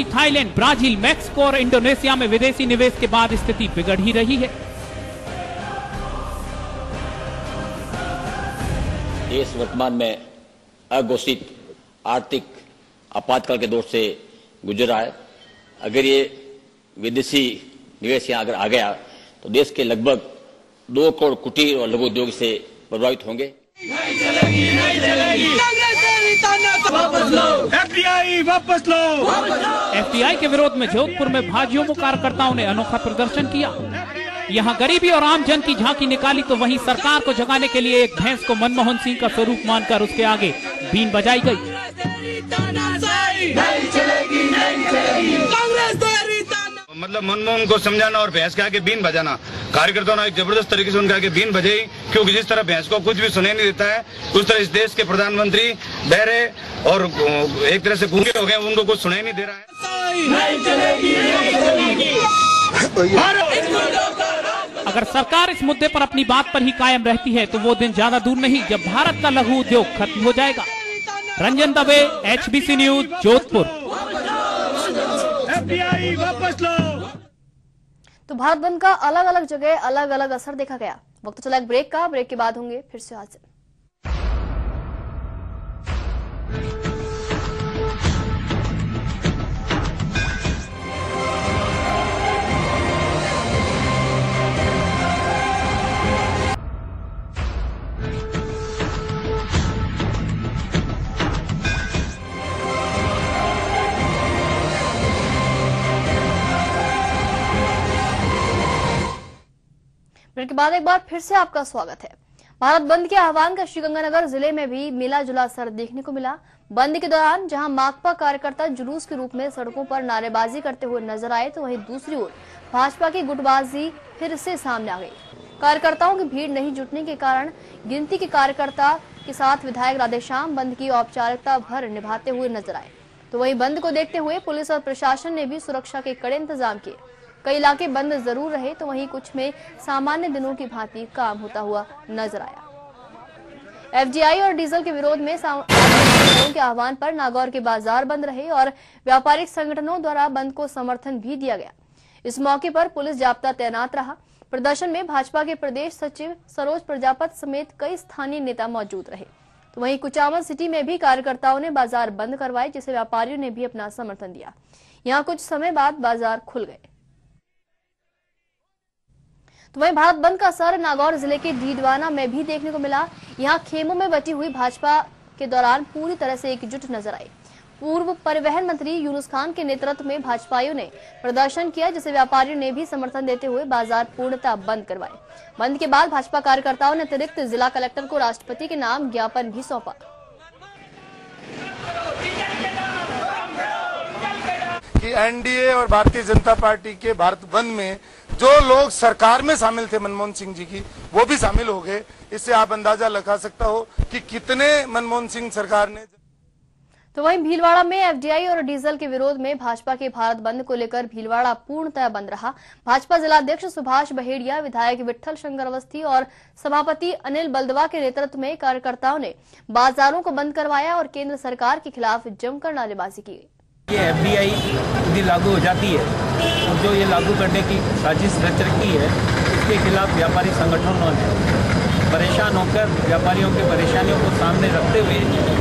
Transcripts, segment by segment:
Thailand, Brazil, Mexico और Indonesia में विदेशी निवेश के बाद स्थिति बिगड़ ही रही है। देश वर्तमान में अघोषित आर्थिक आपातकाल के दौर से गुजर रहा है। अगर ये विदेशी निवेश यहाँ अगर आ गया तो देश के लगभग 2 करोड़ कुटीर और लघु उद्योग से प्रभावित होंगे। नहीं चलेगी, नहीं चलेगी। वापस लो, एफडीआई वापस लो। एफडीआई के विरोध में जोधपुर में भाजयुमो कार्यकर्ताओं ने अनोखा प्रदर्शन किया। यहाँ गरीबी और आम जन की झांकी निकाली तो वहीं सरकार को जगाने के लिए एक भैंस को मनमोहन सिंह का स्वरूप मानकर उसके आगे बीन बजाई गई। नहीं चलेगी, नहीं चलेगी। कांग्रेस मतलब मनमोहन को समझाना और भैंस के आगे बीन बजाना, कार्यकर्ताओं ने एक जबरदस्त तरीके से उनके आगे बीन बजाई, क्योंकि जिस तरह भैंस को कुछ भी सुनाई नहीं देता है उस तरह इस देश के प्रधानमंत्री बहरे और एक तरह से गूंगे हो गए, उनको कुछ सुनाई नहीं दे रहा है। नहीं चलेगी, नहीं चलेगी। अगर सरकार इस मुद्दे पर अपनी बात पर ही कायम रहती है तो वो दिन ज्यादा दूर नहीं जब भारत का लघु उद्योग खत्म हो जाएगा। Ranjan Dave, HBC news, Jodhpur. FDI वापस लो। तो भारत बंद का अलग अलग जगह अलग अलग असर देखा गया। वक्त चला एक ब्रेक का, ब्रेक के बाद होंगे फिर से हाजिर। ब्रेक के बाद एक बार फिर से आपका स्वागत है। भारत बंद के आह्वान का श्रीगंगानगर जिले में भी मिला जुला असर देखने को मिला। बंद के दौरान जहां माकपा कार्यकर्ता जुलूस के रूप में सड़कों पर नारेबाजी करते हुए नजर आए तो वहीं दूसरी ओर भाजपा की गुटबाजी फिर से सामने आ गई। कार्यकर्ताओं की भीड़ नहीं जुटने के कारण गिनती के कार्यकर्ता के साथ विधायक राधेश्याम बंद की औपचारिकता भर निभाते हुए नजर आए। तो वहीं बंद को देखते हुए पुलिस और प्रशासन ने भी सुरक्षा के कड़े इंतजाम किए। कई इलाके बंद जरूर रहे तो वहीं कुछ में सामान्य दिनों की भांति काम होता हुआ नजर आया। एफडीआई और डीजल के विरोध में के आह्वान पर नागौर के बाजार बंद रहे और व्यापारिक संगठनों द्वारा बंद को समर्थन भी दिया गया। इस मौके पर पुलिस जाब्ता तैनात रहा। प्रदर्शन में भाजपा के प्रदेश सचिव सरोज प्रजापत समेत कई स्थानीय नेता मौजूद रहे। तो वहीं कुचामन सिटी में भी कार्यकर्ताओं ने बाजार बंद करवाए, जिसे व्यापारियों ने भी अपना समर्थन दिया। यहाँ कुछ समय बाद बाजार खुल गए। तो वहीं भारत बंद का असर नागौर जिले के डीडवाना में भी देखने को मिला। यहाँ खेमों में बटी हुई भाजपा के दौरान पूरी तरह से एकजुट नजर आई। पूर्व परिवहन मंत्री यूनुस खान के नेतृत्व में भाजपाइयों ने प्रदर्शन किया, जिसे व्यापारियों ने भी समर्थन देते हुए बाजार पूर्णतः बंद करवाए। बंद के बाद भाजपा कार्यकर्ताओं ने अतिरिक्त जिला कलेक्टर को राष्ट्रपति के नाम ज्ञापन भी सौंपा। कि एनडीए और भारतीय जनता पार्टी के भारत बंद में जो लोग सरकार में शामिल थे मनमोहन सिंह जी की, वो भी शामिल हो गए। इससे आप अंदाजा लगा सकता हो कि कितने मनमोहन सिंह सरकार ने। तो वहीं भीलवाड़ा में एफडीआई और डीजल के विरोध में भाजपा के भारत बंद को लेकर भीलवाड़ा पूर्णतः बंद रहा। भाजपा जिलाध्यक्ष सुभाष बहेड़िया, विधायक विट्ठल शंकर अवस्थी और सभापति अनिल बलदवा के नेतृत्व में कार्यकर्ताओं ने बाजारों को बंद करवाया और केंद्र सरकार के खिलाफ जमकर नारेबाजी की। ये एफडीआई यदि लागू हो जाती है तो जो ये लागू करने की साजिश रच रखी है, इसके खिलाफ व्यापारी संगठनों ने परेशान होकर व्यापारियों की परेशानियों को सामने रखते हुए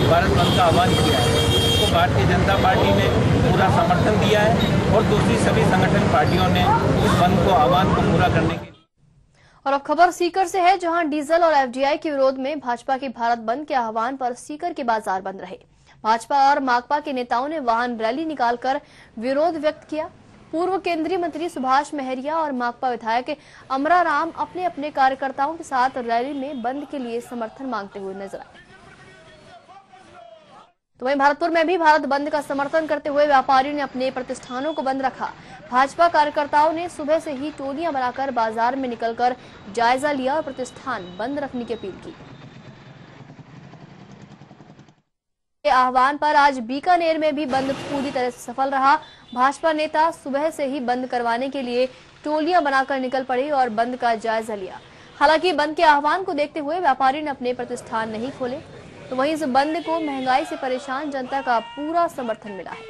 भारत बंद का आह्वान किया है। इसको भारतीय जनता पार्टी ने पूरा समर्थन दिया है और दूसरी सभी संगठन पार्टियों ने इस बंद को आह्वान को पूरा करने के। और अब खबर सीकर से है, जहां डीजल और एफडीआई के विरोध में भाजपा के भारत बंद के आह्वान पर सीकर के बाजार बंद रहे। भाजपा और माकपा के नेताओं ने वाहन रैली निकालकर विरोध व्यक्त किया। पूर्व केंद्रीय मंत्री सुभाष महरिया और माकपा विधायक अमरा राम अपने अपने कार्यकर्ताओं के साथ रैली में बंद के लिए समर्थन मांगते हुए नजर आए। तो वहीं भरतपुर में भी भारत बंद का समर्थन करते हुए व्यापारियों ने अपने प्रतिष्ठानों को बंद रखा। भाजपा कार्यकर्ताओं ने सुबह से ही टोलियां बनाकर बाजार में निकलकर जायजा लिया और प्रतिष्ठान बंद रखने की अपील की। आह्वान पर आज बीकानेर में भी बंद पूरी तरह से सफल रहा। भाजपा नेता सुबह से ही बंद करवाने के लिए टोलियां बनाकर निकल पड़े और बंद का जायजा लिया। हालांकि बंद के आह्वान को देखते हुए व्यापारी ने अपने प्रतिष्ठान नहीं खोले। तो वहीं इस बंद को महंगाई से परेशान जनता का पूरा समर्थन मिला है।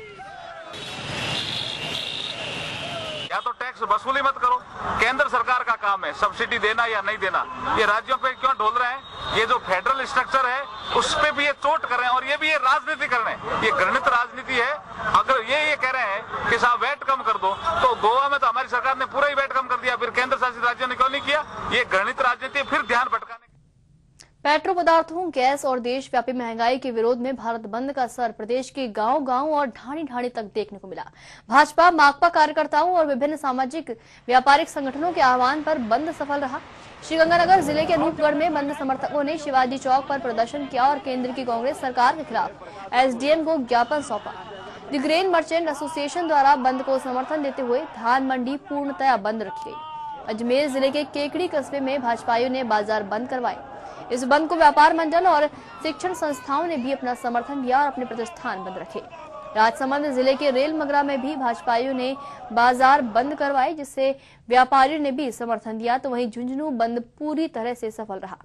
टैक्स वसूली मत करो। केंद्र सरकार का काम है सब्सिडी देना या नहीं देना, ये राज्यों पे क्यों ढोल रहे हैं? ये जो फेडरल स्ट्रक्चर है उस पे भी ये चोट कर रहे हैं और ये भी ये राजनीति कर रहे हैं, ये घृणित राजनीति है। अगर ये कह रहे हैं कि साहब वैट कम कर दो, तो गोवा में तो हमारी सरकार ने पूरा ही वैट कम कर दिया, फिर केंद्र शासित राज्यों ने क्यों नहीं किया? ये घृणित राजनीति, फिर ध्यान भटकाने। पेट्रो पदार्थों, गैस और देशव्यापी महंगाई के विरोध में भारत बंद का असर प्रदेश के गांव-गांव और ढाणी-ढाणी तक देखने को मिला। भाजपा, माकपा कार्यकर्ताओं और विभिन्न सामाजिक व्यापारिक संगठनों के आह्वान पर बंद सफल रहा। श्रीगंगानगर जिले के अनूपगढ़ में बंद समर्थकों ने शिवाजी चौक पर प्रदर्शन किया और केंद्र की कांग्रेस सरकार के खिलाफ एसडीएम को ज्ञापन सौंपा। द ग्रेन मर्चेंट एसोसिएशन द्वारा बंद को समर्थन देते हुए धान मंडी पूर्णतया बंद रखी गई। अजमेर जिले के केकड़ी कस्बे में भाजपाइयों ने बाजार बंद करवाए। इस बंद को व्यापार मंडल और शिक्षण संस्थाओं ने भी अपना समर्थन दिया और अपने प्रतिष्ठान बंद रखे। राजसमंद जिले के रेल मगरा में भी भाजपाइयों ने बाजार बंद करवाए, जिससे व्यापारियों ने भी समर्थन दिया। तो वहीं झुंझुनू बंद पूरी तरह से सफल रहा।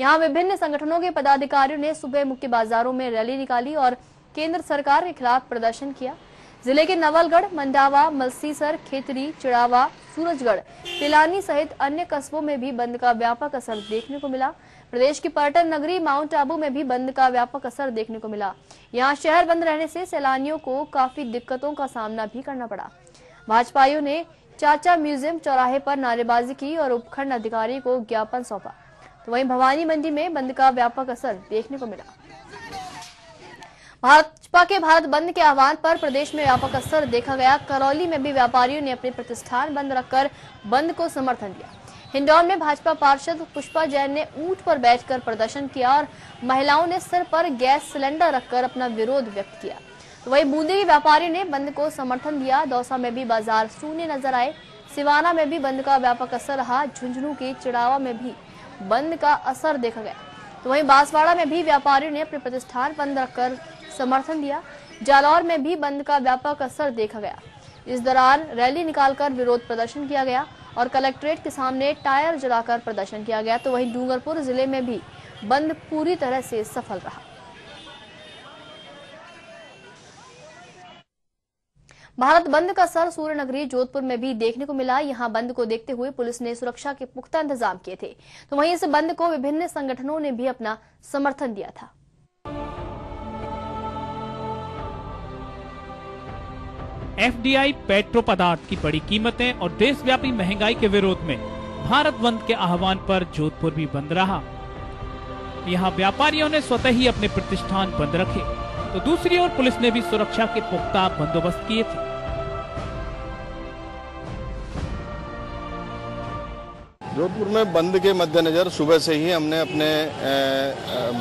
यहां विभिन्न संगठनों के पदाधिकारियों ने सुबह मुख्य बाजारों में रैली निकाली और केंद्र सरकार के खिलाफ प्रदर्शन किया। जिले के नवलगढ़, मंडावा, मलसीसर, खेतरी, चिड़ावा, सूरजगढ़, पिलानी सहित अन्य कस्बों में भी बंद का व्यापक असर देखने को मिला। प्रदेश की पर्यटन नगरी माउंट आबू में भी बंद का व्यापक असर देखने को मिला। यहां शहर बंद रहने से सैलानियों को काफी दिक्कतों का सामना भी करना पड़ा। भाजपाइयों ने चाचा म्यूजियम चौराहे पर नारेबाजी की और उपखंड अधिकारी को ज्ञापन सौंपा। तो वहीं भवानी मंडी में बंद का व्यापक असर देखने को मिला। भाजपा के भारत बंद के आह्वान पर प्रदेश में व्यापक असर देखा गया। करौली में भी व्यापारियों ने अपने प्रतिष्ठान बंद रखकर बंद को समर्थन दिया। हिंडौन में भाजपा पार्षद पुष्पा जैन ने ऊंट पर बैठकर प्रदर्शन किया और महिलाओं ने सिर पर गैस सिलेंडर रखकर अपना विरोध व्यक्त किया। तो वहीं बूंदी के व्यापारियों ने बंद को समर्थन दिया। दौसा में भी बाजार शून्य नजर आए। सिवाना में भी बंद का व्यापक असर रहा। झुंझुनू के चिड़ावा में भी बंद का असर देखा गया। तो वहीं बांसवाड़ा में भी व्यापारियों ने अपने प्रतिष्ठान बंद रखकर समर्थन दिया। जालौर में भी बंद का व्यापक असर देखा गया। इस दौरान रैली निकालकर विरोध प्रदर्शन किया गया और कलेक्ट्रेट के सामने टायर जलाकर प्रदर्शन किया गया। तो वहीं डूंगरपुर जिले में भी बंद पूरी तरह से सफल रहा। भारत बंद का असर सूर्यनगरी जोधपुर में भी देखने को मिला। यहां बंद को देखते हुए पुलिस ने सुरक्षा के पुख्ता इंतजाम किए थे। तो वहीं इस बंद को विभिन्न संगठनों ने भी अपना समर्थन दिया था। एफडीआई पेट्रो पदार्थ की बड़ी कीमतें और देशव्यापी महंगाई के विरोध में भारत बंद के आह्वान पर जोधपुर भी बंद रहा। यहां व्यापारियों ने स्वतः ही अपने प्रतिष्ठान बंद रखे, तो दूसरी ओर पुलिस ने भी सुरक्षा के पुख्ता बंदोबस्त किए थे। जोधपुर में बंद के मद्देनजर सुबह से ही हमने अपने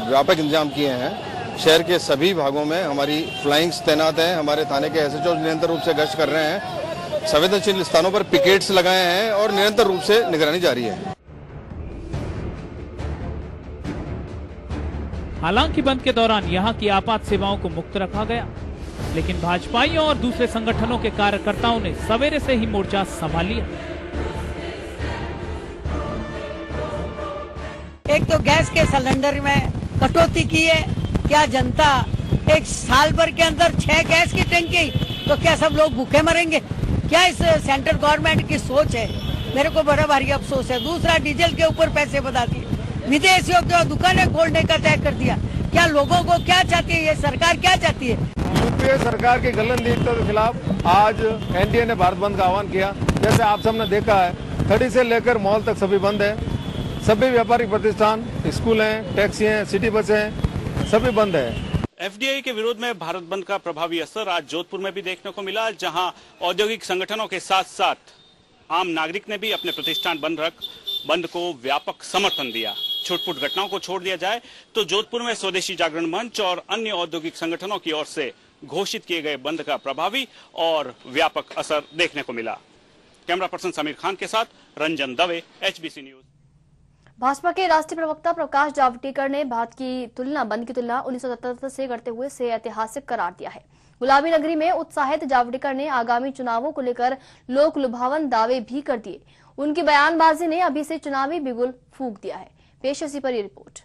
व्यापक इंतजाम किए हैं। शहर के सभी भागों में हमारी फ्लाइंग्स तैनात हैं। हमारे थाने के एसएचओ निरंतर रूप से गश्त कर रहे हैं। संवेदनशील स्थानों पर पिकेट्स लगाए हैं और निरंतर रूप से निगरानी जारी है। हालांकि बंद के दौरान यहां की आपात सेवाओं को मुक्त रखा गया, लेकिन भाजपाइयों और दूसरे संगठनों के कार्यकर्ताओं ने सवेरे से ही मोर्चा संभाल लिया। एक तो गैस के सिलेंडर में कटौती की है। क्या जनता एक साल भर के अंदर 6 गैस की टंकी, तो क्या सब लोग भूखे मरेंगे? क्या इस सेंट्रल गवर्नमेंट की सोच है? मेरे को बड़ा भारी अफसोस है। दूसरा, डीजल के ऊपर पैसे बढ़ा दिए, विदेशियों की दुकानें खोलने का तय कर दिया। क्या लोगों को क्या चाहती है ये सरकार, क्या चाहती है? यूपीए सरकार की गलतनीतियों के खिलाफ आज एनडीए ने भारत बंद का आह्वान किया। जैसे आप सबने देखा है, खड़ी से लेकर मॉल तक सभी बंद है। सभी व्यापारिक प्रतिष्ठान, स्कूल हैं, टैक्सी हैं, सिटी बसें हैं, सभी बंद है। एफडीआई के विरोध में भारत बंद का प्रभावी असर आज जोधपुर में भी देखने को मिला, जहां औद्योगिक संगठनों के साथ साथ आम नागरिक ने भी अपने प्रतिष्ठान बंद रख बंद को व्यापक समर्थन दिया। छुटपुट घटनाओं को छोड़ दिया जाए तो जोधपुर में स्वदेशी जागरण मंच और अन्य औद्योगिक संगठनों की ओर से घोषित किए गए बंद का प्रभावी और व्यापक असर देखने को मिला। कैमरा पर्सन समीर खान के साथ रंजन दवे, एचबीसी न्यूज। भाजपा के राष्ट्रीय प्रवक्ता प्रकाश जावड़ेकर ने बंद की तुलना 1977 से करते हुए इसे ऐतिहासिक करार दिया है। गुलाबी नगरी में उत्साहित जावड़ेकर ने आगामी चुनावों को लेकर लोक लुभावन दावे भी कर दिए। उनकी बयानबाजी ने अभी से चुनावी बिगुल फूंक दिया है। पेश इसी पर ये रिपोर्ट।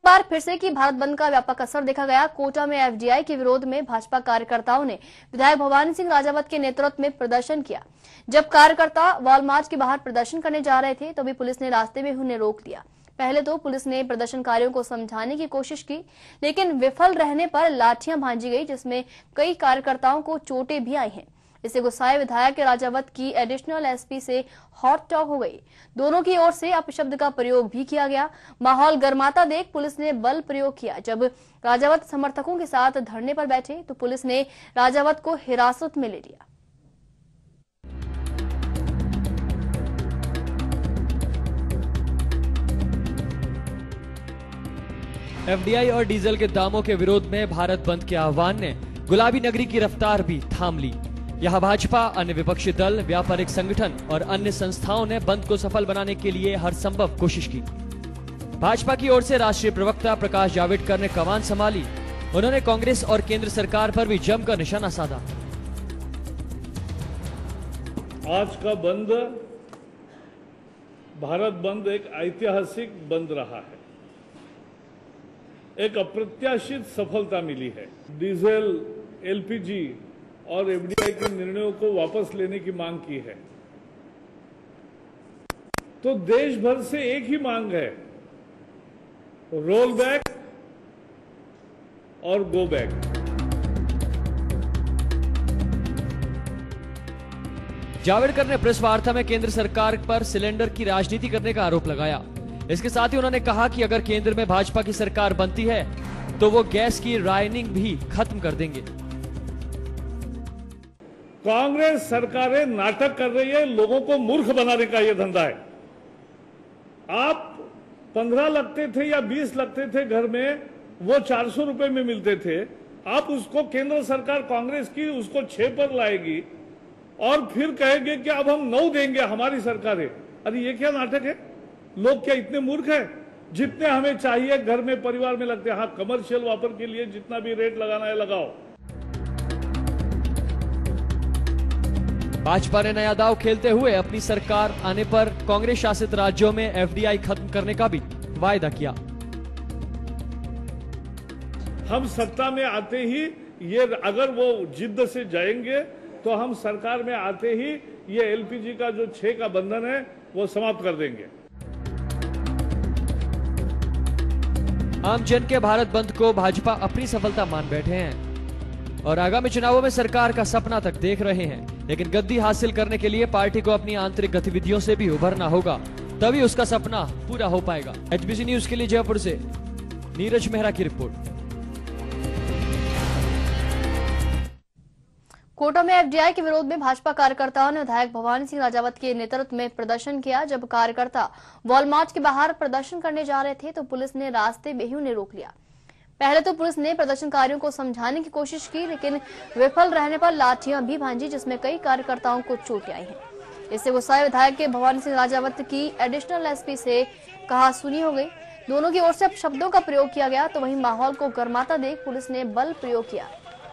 बार फिर से कि भारत बंद का व्यापक असर देखा गया। कोटा में एफडीआई के विरोध में भाजपा कार्यकर्ताओं ने विधायक भवानी सिंह राजावत के नेतृत्व में प्रदर्शन किया। जब कार्यकर्ता वॉलमार्ट के बाहर प्रदर्शन करने जा रहे थे तभी पुलिस ने रास्ते में उन्हें रोक दिया। पहले तो पुलिस ने प्रदर्शनकारियों को समझाने की कोशिश की, लेकिन विफल रहने पर लाठियां भांजी गई, जिसमें कई कार्यकर्ताओं को चोटें भी आई हैं। इससे गुस्साए विधायक राजावत की एडिशनल एसपी से हॉट टॉक हो गई। दोनों की ओर से अपशब्द का प्रयोग भी किया गया। माहौल गर्माता देख पुलिस ने बल प्रयोग किया। जब राजावत समर्थकों के साथ धरने पर बैठे तो पुलिस ने राजावत को हिरासत में ले लिया। एफडीआई और डीजल के दामों के विरोध में भारत बंद के आह्वान ने गुलाबी नगरी की रफ्तार भी थाम ली। यहां भाजपा, अन्य विपक्षी दल, व्यापारिक संगठन और अन्य संस्थाओं ने बंद को सफल बनाने के लिए हर संभव कोशिश की। भाजपा की ओर से राष्ट्रीय प्रवक्ता प्रकाश जावड़ेकर ने कमान संभाली। उन्होंने कांग्रेस और केंद्र सरकार पर भी जमकर निशाना साधा। आज का बंद, भारत बंद एक ऐतिहासिक बंद रहा है। एक अप्रत्याशित सफलता मिली है। डीजल, एलपीजी और एफडीआई के निर्णयों को वापस लेने की मांग की है। तो देश भर से एक ही मांग है, रोल बैक और गो बैक। जावड़ेकर ने प्रेस वार्ता में केंद्र सरकार पर सिलेंडर की राजनीति करने का आरोप लगाया। इसके साथ ही उन्होंने कहा कि अगर केंद्र में भाजपा की सरकार बनती है तो वो गैस की राइनिंग भी खत्म कर देंगे। कांग्रेस सरकारें नाटक कर रही है, लोगों को मूर्ख बनाने का यह धंधा है। आप 15 लगते थे या 20 लगते थे घर में, वो 400 रुपए में मिलते थे। आप उसको केंद्र सरकार कांग्रेस की उसको 6 पर लाएगी और फिर कहेंगे कि अब हम 9 देंगे हमारी सरकारें। अरे ये क्या नाटक है? लोग क्या इतने मूर्ख हैं? जितने हमें चाहिए घर में, परिवार में लगते हैं। हाँ, कमर्शियल वापर के लिए जितना भी रेट लगाना है लगाओ। भाजपा ने नया दांव खेलते हुए अपनी सरकार आने पर कांग्रेस शासित राज्यों में एफडीआई खत्म करने का भी वायदा किया। हम सत्ता में आते ही ये अगर वो जिद्द से जाएंगे तो हम सरकार में आते ही ये एलपीजी का जो 6 का बंधन है वो समाप्त कर देंगे। आम जन के भारत बंद को भाजपा अपनी सफलता मान बैठे हैं और आगामी चुनावों में सरकार का सपना तक देख रहे हैं। लेकिन गद्दी हासिल करने के लिए पार्टी को अपनी आंतरिक गतिविधियों से भी उभरना होगा, तभी उसका सपना पूरा हो पाएगा। एचबीसी न्यूज के लिए जयपुर से नीरज मेहरा की रिपोर्ट। कोटा में एफडीआई के विरोध में भाजपा कार्यकर्ताओं ने विधायक भवानी सिंह राजावत के नेतृत्व में प्रदर्शन किया। जब कार्यकर्ता वॉलमार्ट के बाहर प्रदर्शन करने जा रहे थे तो पुलिस ने रास्ते में ही उन्हें रोक लिया। पहले तो पुलिस ने प्रदर्शनकारियों को समझाने की कोशिश की, लेकिन विफल रहने पर लाठियां भी भांजी, जिसमें कई कार्यकर्ताओं को चोटें आई हैं। इससे गुस्साए विधायक के भवानी सिंह राजावत की एडिशनल एसपी से कहासुनी हो गई। दोनों की ओर से शब्दों का प्रयोग किया गया तो वहीं माहौल को गर्माता देख पुलिस ने बल प्रयोग किया।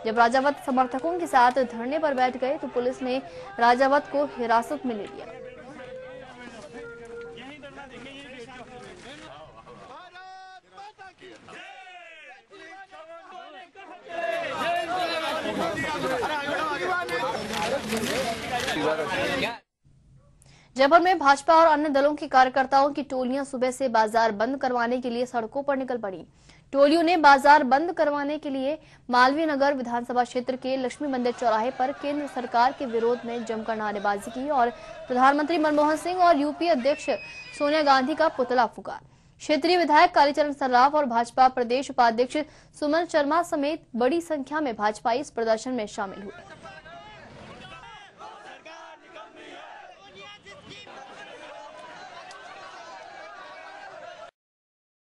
जब राजावत समर्थकों के साथ धरने पर बैठ गए तो पुलिस ने राजावत को हिरासत में ले लिया। जयपुर में भाजपा और अन्य दलों के कार्यकर्ताओं की टोलियां सुबह से बाजार बंद करवाने के लिए सड़कों पर निकल पड़ी। टोलियों ने बाजार बंद करवाने के लिए मालवीय नगर विधानसभा क्षेत्र के लक्ष्मी मंदिर चौराहे पर केंद्र सरकार के विरोध में जमकर नारेबाजी की और प्रधानमंत्री मनमोहन सिंह और यूपी अध्यक्ष सोनिया गांधी का पुतला फूका। क्षेत्रीय विधायक कालीचरण सर्राफ और भाजपा प्रदेश उपाध्यक्ष सुमन शर्मा समेत बड़ी संख्या में भाजपाई इस प्रदर्शन में शामिल हुए।